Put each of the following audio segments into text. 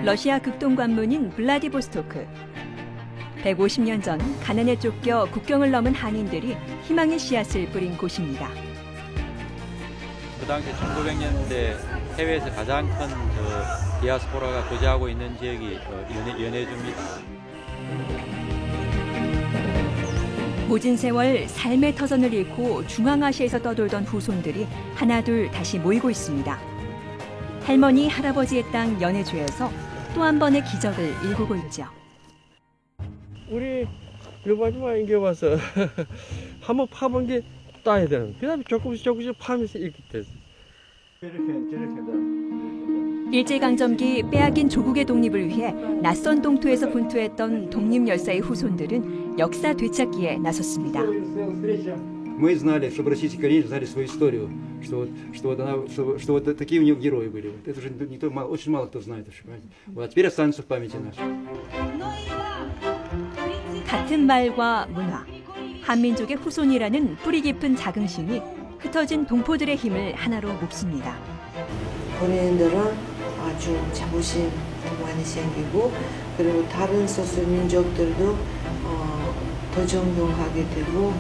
러시아 극동 관문인 블라디보스토크. 150년 전 가난에 쫓겨 국경을 넘은 한인들이 희망의 씨앗을 뿌린 곳입니다. 그 당시 1900년대 해외에서 가장 큰 디아스포라가 거주하고 있는 지역이 연해주입니다. 모진 세월 삶의 터전을 잃고 중앙아시아에서 떠돌던 후손들이 하나둘 다시 모이고 있습니다. 할머니, 할아버지의 땅 연해주에서 또 한 번의 기적을 일구고 있죠. 우리 마지막 인겨 와서 한번 파본 게 따야 되는. 그다음에 조금씩 파면서 이렇게 됐어. 일제강점기 빼앗긴 조국의 독립을 위해 낯선 동토에서 분투했던 독립열사의 후손들은 역사 되찾기에 나섰습니다. Мы знали, чтобы российские коренья знали свою историю, что вот такие у него герои были. Это же никто, очень мало кто знает. Вот, теперь останется в памяти нашей. 같은 말과 문화, 한민족의 후손이라는 뿌리 깊은 자긍심이 흩어진 동포들의 힘을 하나로 묶습니다. 본인들은 아주 자부심도 많이 생기고 그리고 다른 소수 민족들도 더 존경하게 되고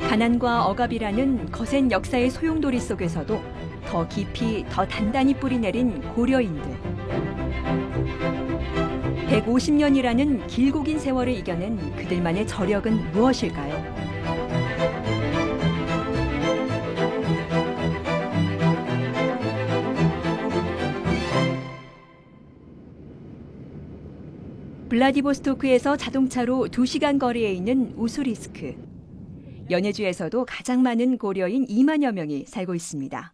가난과 억압이라는 거센 역사의 소용돌이 속에서도 더 깊이 더 단단히 뿌리내린 고려인들. 150년이라는 길고 긴 세월을 이겨낸 그들만의 저력은 무엇일까요? 블라디보스토크에서 자동차로 2시간 거리에 있는 우수리스크. 연해주에서도 가장 많은 고려인 2만여 명이 살고 있습니다.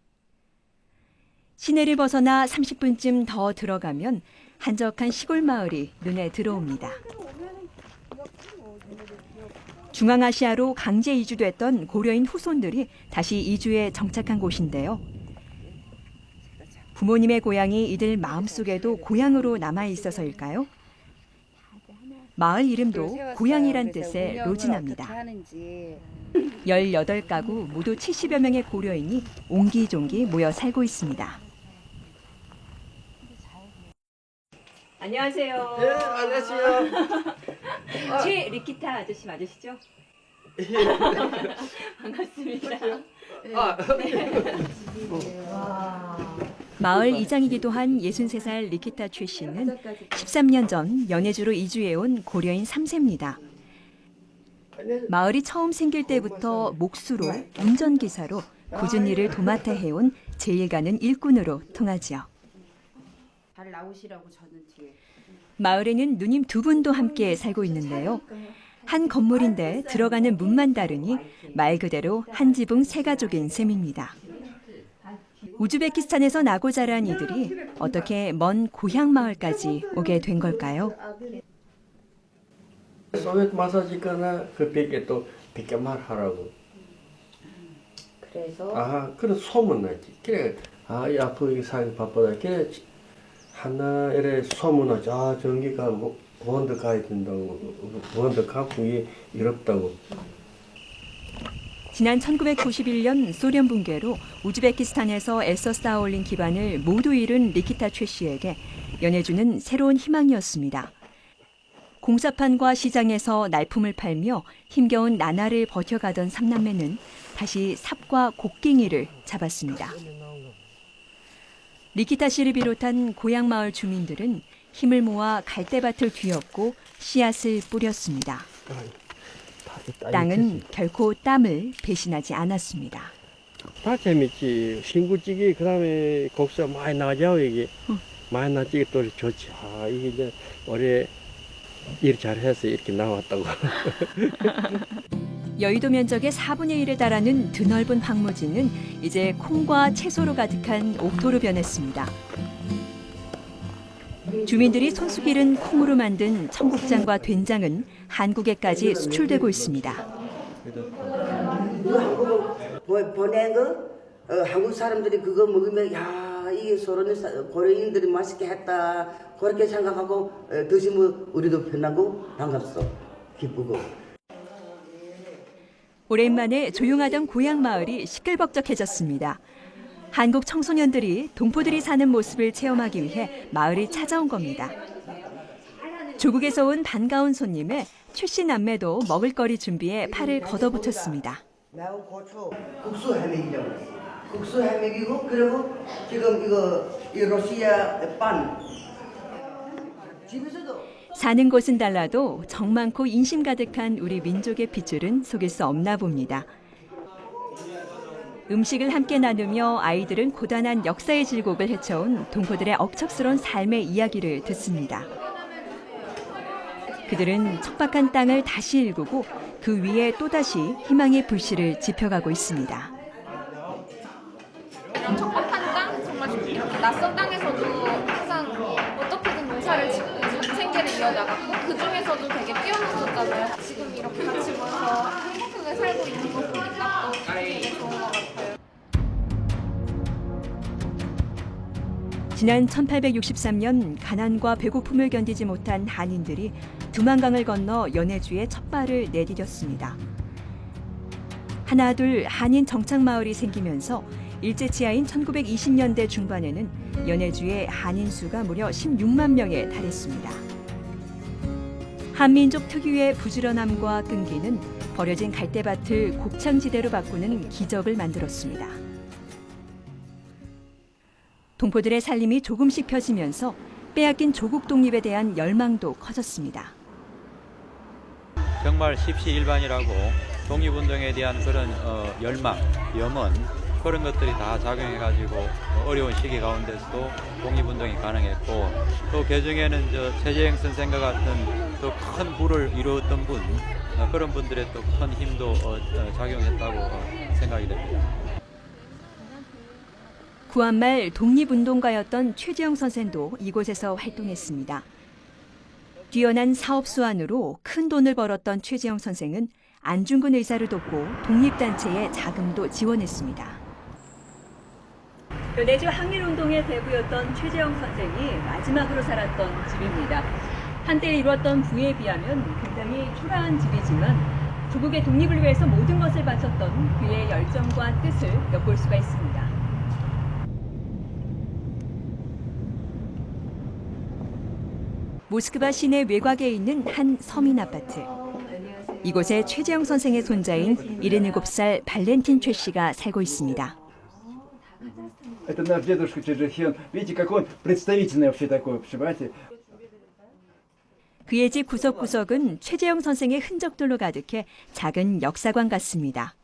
시내를 벗어나 30분쯤 더 들어가면 한적한 시골 마을이 눈에 들어옵니다. 중앙아시아로 강제 이주됐던 고려인 후손들이 다시 이주에 정착한 곳인데요. 부모님의 고향이 이들 마음속에도 고향으로 남아 있어서일까요? 마을 이름도 고향이란 뜻의 로진합니다. 18가구 모두 70여 명의 고려인이 옹기종기 모여 살고 있습니다. 안녕하세요. 네, 안녕하세요. 최 리키타 아저씨 맞으시죠? 반갑습니다. 마을 이장이기도 한 63살 리키타 최 씨는 13년 전 연해주로 이주해온 고려인 3세입니다. 마을이 처음 생길 때부터 목수로, 운전기사로 굳은 일을 도맡아 해온 제일 가는 일꾼으로 통하지요. 마을에는 누님 2분도 함께 살고 있는데요. 한 건물인데 들어가는 문만 다르니 말 그대로 한 지붕 세 가족인 셈입니다. 우즈베키스탄에서 나고 자란 이들이 어떻게 먼 고향 마을까지 오게 된 걸까요? 소비에트 마사지거나 그 뵙게 또 뵙게 말하라고. 그래서 그런 소문 나지. 그래, 이 아프게 살기 바쁘다. 그래, 하나 이래 소문 나지. 전기가 원더 가야 된다고, 원더 갖고 이롭다고. 지난 1991년 소련 붕괴로 우즈베키스탄에서 애써 쌓아올린 기반을 모두 잃은 리키타 최 씨에게 연해주는 새로운 희망이었습니다. 공사판과 시장에서 날품을 팔며 힘겨운 나날을 버텨가던 삼남매는 다시 삽과 곡괭이를 잡았습니다. 리키타 씨를 비롯한 고향 마을 주민들은 힘을 모아 갈대밭을 뒤엎고 씨앗을 뿌렸습니다. 땅은 결코 땀을 배신하지 않았습니다. 다 재밌지. 신구찌개 그다음에 곡수 많이 나죠 이게. 많이 나지 또 좋지. 이게 이제 올해 일 잘해서 이렇게 나왔다고. 여의도 면적의 4분의 1에 달하는 드넓은 황무지는 이제 콩과 채소로 가득한 옥토로 변했습니다. 주민들이 손수 기른 콩으로 만든 청국장과 된장은 한국에까지 수출되고 있습니다. 보낸 거 한국 사람들이 그거 먹으면 이게 고려인들이 맛있게 했다 그렇게 생각하고 드시면 우리도 편하고 반갑소 기쁘고. 오랜만에 조용하던 고향 마을이 시끌벅적해졌습니다. 한국 청소년들이 동포들이 사는 모습을 체험하기 위해 마을을 찾아온 겁니다. 조국에서 온 반가운 손님에 최씨 남매도 먹을거리 준비에 팔을 걷어붙였습니다. 매운 고추 국수 해먹이려고 그랬어. 국수 해먹이고 그리고 지금 이 러시아 빵 집에서도 사는 곳은 달라도 정 많고 인심 가득한 우리 민족의 핏줄은 속일 수 없나 봅니다. 음식을 함께 나누며 아이들은 고단한 역사의 질곡을 헤쳐온 동포들의 억척스러운 삶의 이야기를 듣습니다. 그들은 척박한 땅을 다시 일구고 그 위에 또다시 희망의 불씨를 지펴가고 있습니다. 이런 척박한 땅, 정말 이렇게 낯선 땅에서도 항상 어떻게든 농사를 생계를 이어나갔고 그 중에서도 되게 뛰어났었잖아요. 지금 이렇게 같이 모여서 행복하게 살고 있는 거 보니까 또 되게 좋은 것 같아요. 지난 1863년 가난과 배고픔을 견디지 못한 한인들이 두만강을 건너 연해주에 첫 발을 내디뎠습니다. 하나둘 한인 정착마을이 생기면서 일제치하인 1920년대 중반에는 연해주의 한인 수가 무려 16만 명에 달했습니다. 한민족 특유의 부지런함과 끈기는 버려진 갈대밭을 곡창지대로 바꾸는 기적을 만들었습니다. 동포들의 살림이 조금씩 펴지면서 빼앗긴 조국 독립에 대한 열망도 커졌습니다. 정말 십시일반이라고 독립운동에 대한 그런 열망, 염원 그런 것들이 다 작용해가지고 어려운 시기 가운데서도 독립운동이 가능했고 또 개정에는 최재형 선생과 같은 또 큰 부를 이루었던 분 그런 분들의 또 큰 힘도 작용했다고 생각이 됩니다. 구한말 독립운동가였던 최재형 선생도 이곳에서 활동했습니다. 뛰어난 사업 수완으로 큰 돈을 벌었던 최재형 선생은 안중근 의사를 돕고 독립단체의 자금도 지원했습니다. 연해주 항일운동의 대부였던 최재형 선생이 마지막으로 살았던 집입니다. 한때 이루었던 부에 비하면 굉장히 초라한 집이지만 조국의 독립을 위해서 모든 것을 바쳤던 그의 열정과 뜻을 엿볼 수가 있습니다. 모스크바 시내 외곽에 있는 한 서민 아파트. 이곳에 최재형 선생의 손자인 77살 발렌틴 최 씨가 살고 있습니다. Это наш дедушка Чжэхен. Видите, какой он представительный вообще такой, понимаете? 그의 집 구석구석은 최재형 선생의 흔적들로 가득해 작은 역사관 같습니다.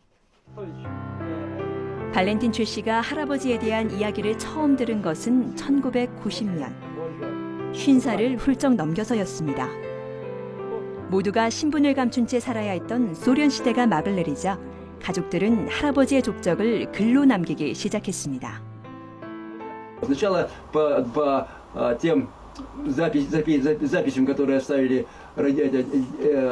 발렌틴 최 씨가 할아버지에 대한 이야기를 처음 들은 것은 1990년. 50살을 훌쩍 넘겨서였습니다. 모두가 신분을 감춘 채 살아야 했던 소련 시대가 막을 내리자 가족들은 할아버지의 족적을 글로 남기기 시작했습니다. Сначала по тем записям, которые оставили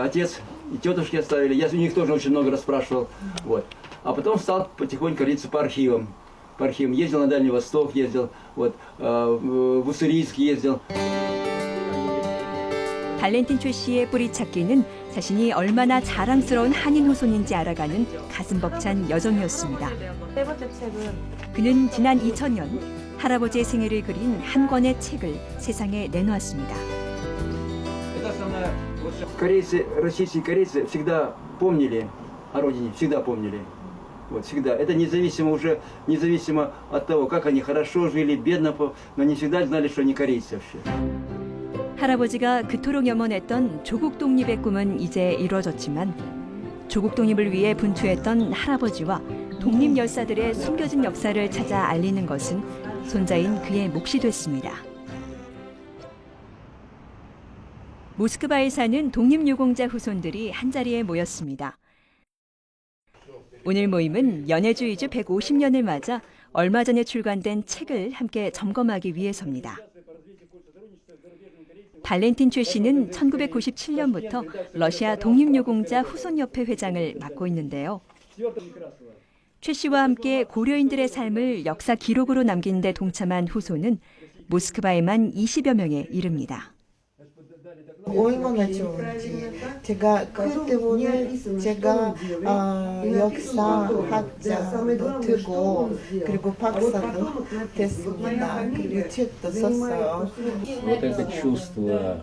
отец и тетушки оставили, я у них тоже очень много расспрашивал. Вот. А потом стал потихоньку рыться по архивам. Ездил на Дальний Восток, ездил, в Уссурийск ездил. 발렌틴 최 씨의 뿌리 찾기는 자신이 얼마나 자랑스러운 한인 후손인지 알아가는 가슴 벅찬 여정이었습니다. 네 번째 책은 그는 지난 2000년 할아버지의 생애를 그린 한 권의 책을 세상에 내놓았습니다. Корейцы, российские корейцы всегда помнили о родине, всегда помнили. Вот, всегда. Это независимо от того, как они хорошо жили, бедно, но они всегда знали, что они корейцы вообще. 할아버지가 그토록 염원했던 조국 독립의 꿈은 이제 이루어졌지만 조국 독립을 위해 분투했던 할아버지와 독립 열사들의 숨겨진 역사를 찾아 알리는 것은 손자인 그의 몫이 됐습니다. 모스크바에 사는 독립유공자 후손들이 한자리에 모였습니다. 오늘 모임은 연해주 이주 150년을 맞아 얼마 전에 출간된 책을 함께 점검하기 위해서입니다. 발렌틴 최 씨는 1997년부터 러시아 독립유공자 후손협회 회장을 맡고 있는데요. 최 씨와 함께 고려인들의 삶을 역사 기록으로 남긴 데 동참한 후손은 모스크바에만 20여 명에 이릅니다. 얼마나 좋은지. 제가 그 때문에 제가 역사학자도 되고 그리고 박사도 됐습니다. 그리고 책도 썼어요. Вот это чувство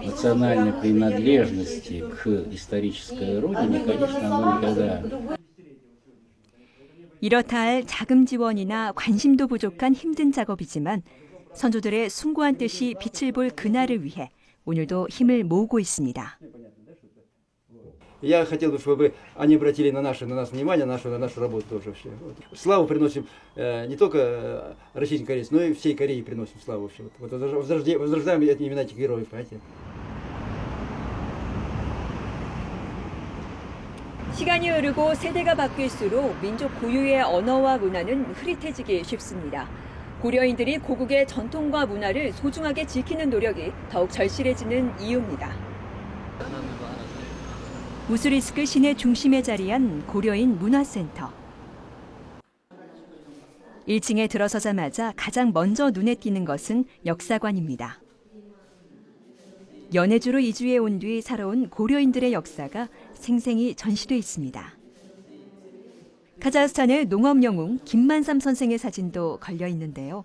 национальной принадлежности к исторической родине, конечно, оно никогда 이렇다 할 자금 지원이나 관심도 부족한 힘든 작업이지만 선조들의 숭고한 뜻이 빛을 볼 그날을 위해 오늘도 힘을 모으고 있습니다. Я хотел бы, чтобы они обратили на нас внимание, на нашу работу тоже вообще. Вот. Славу приносим не только российским корейцам, но и всей Корее приносим славу вообще. Вот возрождаем имена этих героев, понимаете? 시간이 흐르고 세대가 바뀔수록 민족 고유의 언어와 문화는 흐릿해지기 쉽습니다. 고려인들이 고국의 전통과 문화를 소중하게 지키는 노력이 더욱 절실해지는 이유입니다. 우스리스크 시내 중심에 자리한 고려인 문화센터. 1층에 들어서자마자 가장 먼저 눈에 띄는 것은 역사관입니다. 연해주로 이주해 온 뒤 살아온 고려인들의 역사가 생생히 전시돼 있습니다. 카자흐스탄의 농업 영웅 김만삼 선생의 사진도 걸려 있는데요.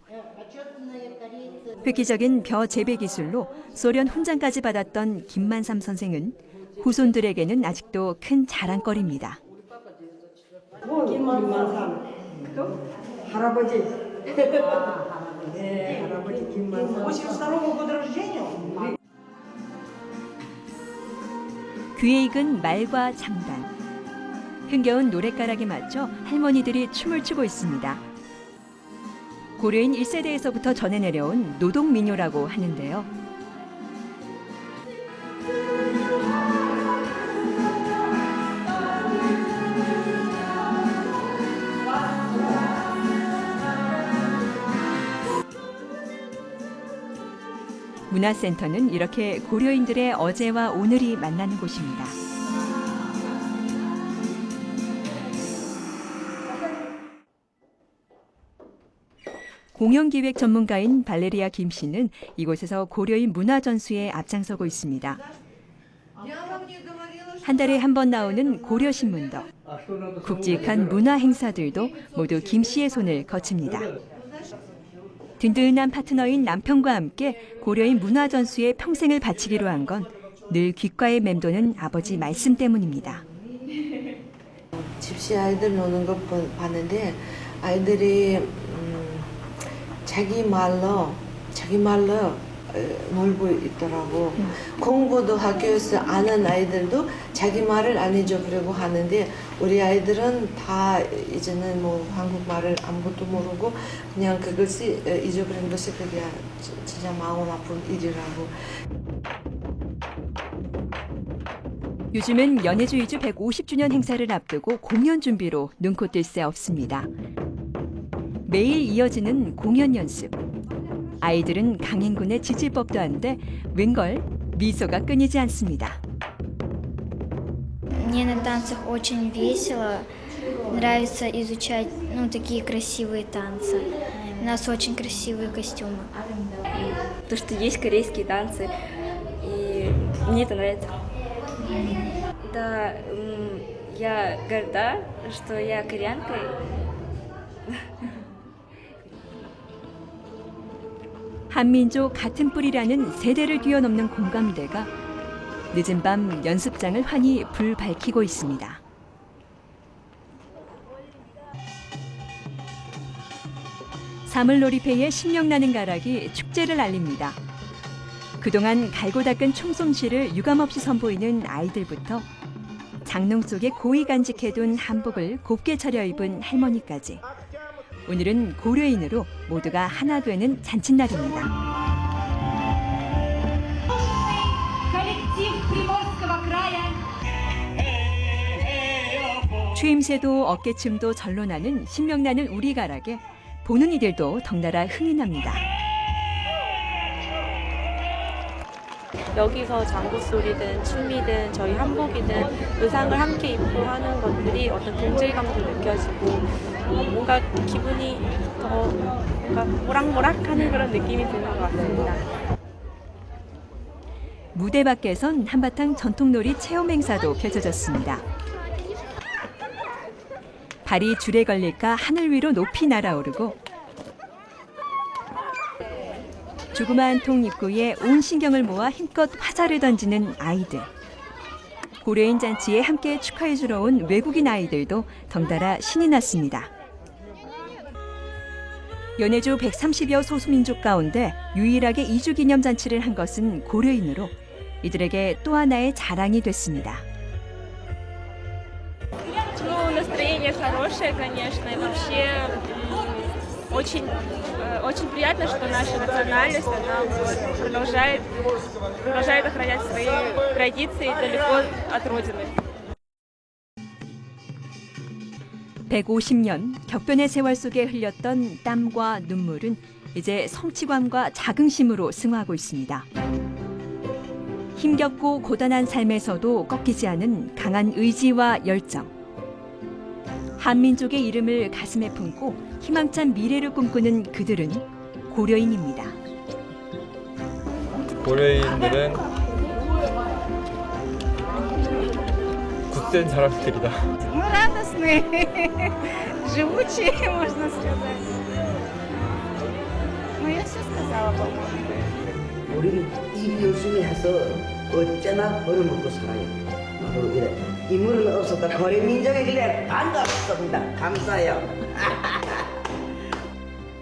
획기적인 벼 재배 기술로 소련 훈장까지 받았던 김만삼 선생은 후손들에게는 아직도 큰 자랑거리입니다. 김만삼. 할아버지. 네, 할아버지 김만삼. 82-го года рождения. 귀에 익은 말과 장단. 흥겨운 노랫가락에 맞춰 할머니들이 춤을 추고 있습니다. 고려인 1세대에서부터 전해 내려온 노동민요라고 하는데요. 문화센터는 이렇게 고려인들의 어제와 오늘이 만나는 곳입니다. 공연기획 전문가인 발레리아 김 씨는 이곳에서 고려인 문화전수에 앞장서고 있습니다. 한 달에 한 번 나오는 고려신문도, 굵직한 문화 행사들도 모두 김 씨의 손을 거칩니다. 든든한 파트너인 남편과 함께 고려인 문화전수에 평생을 바치기로 한 건 늘 귓가에 맴도는 아버지 말씀 때문입니다. 집시 아이들 노는 거 봤는데 아이들이 자기 말로 놀고 있더라고. 공부도 학교에서 아는 아이들도 자기 말을 안 잊어버리고 하는데 우리 아이들은 다 이제는 뭐 한국말을 아무것도 모르고 그냥 그걸 잊어버린 것이 그게 진짜 마음 아픈 일이라고. 요즘은 연해주 이주 150주년 행사를 앞두고 공연 준비로 눈코 뜰 새 없습니다. 매일 이어지는 공연 연습. 아이들은 강행군의 지질법도 한데 웬걸 미소가 끊이지 않습니다. Мне на танцах очень весело. Нравится изучать такие красивые танцы. У нас очень красивые костюмы. То, что есть корейские танцы, и мне это нравится. Да, я горда, что я кореянка. 한민족 같은 뿌리라는 세대를 뛰어넘는 공감대가 늦은 밤 연습장을 환히 불 밝히고 있습니다. 사물놀이패에 신명나는 가락이 축제를 알립니다. 그동안 갈고 닦은 총솜씨를 유감없이 선보이는 아이들부터 장롱 속에 고이 간직해둔 한복을 곱게 차려입은 할머니까지 오늘은 고려인으로 모두가 하나 되는 잔칫날입니다. 추임새도 어깨춤도 절로 나는 신명나는 우리 가락에 보는 이들도 덩달아 흥이 납니다. 여기서 장구 소리든 춤이든 저희 한복이든 의상을 함께 입고 하는 것들이 어떤 동질감도 느껴지고 뭔가 기분이 더 뭔가 모락모락하는 그런 느낌이 드는 것 같습니다. 무대 밖에선 한바탕 전통놀이 체험 행사도 펼쳐졌습니다. 발이 줄에 걸릴까 하늘 위로 높이 날아오르고 조그마한 통 입구에 온 신경을 모아 힘껏 화살을 던지는 아이들. 고려인 잔치에 함께 축하해 주러 온 외국인 아이들도 덩달아 신이 났습니다. 연해주 130여 소수민족 가운데 유일하게 이주 기념 잔치를 한 것은 고려인으로 이들에게 또 하나의 자랑이 됐습니다. Ну, настроение хорошее, конечно, и вообще очень приятно, что наша национальность, она вот продолжает охранять свои традиции далеко от родины. 150년 격변의 세월 속에 흘렸던 땀과 눈물은 이제 성취감과 자긍심으로 승화하고 있습니다. 힘겹고 고단한 삶에서도 꺾이지 않은 강한 의지와 열정. 한민족의 이름을 가슴에 품고 희망찬 미래를 꿈꾸는 그들은 고려인입니다. 고려인들은 굳센 사람들이다. радостные, живучие, можно сказать. Ну, я все сказала, по-моему. 우리는 일 열심히 해서 어쩌나 벌어먹고 살아요. 바로 이래. 인물은 없었다. 고려 민족의 길에 반갑습니다. 감사해요.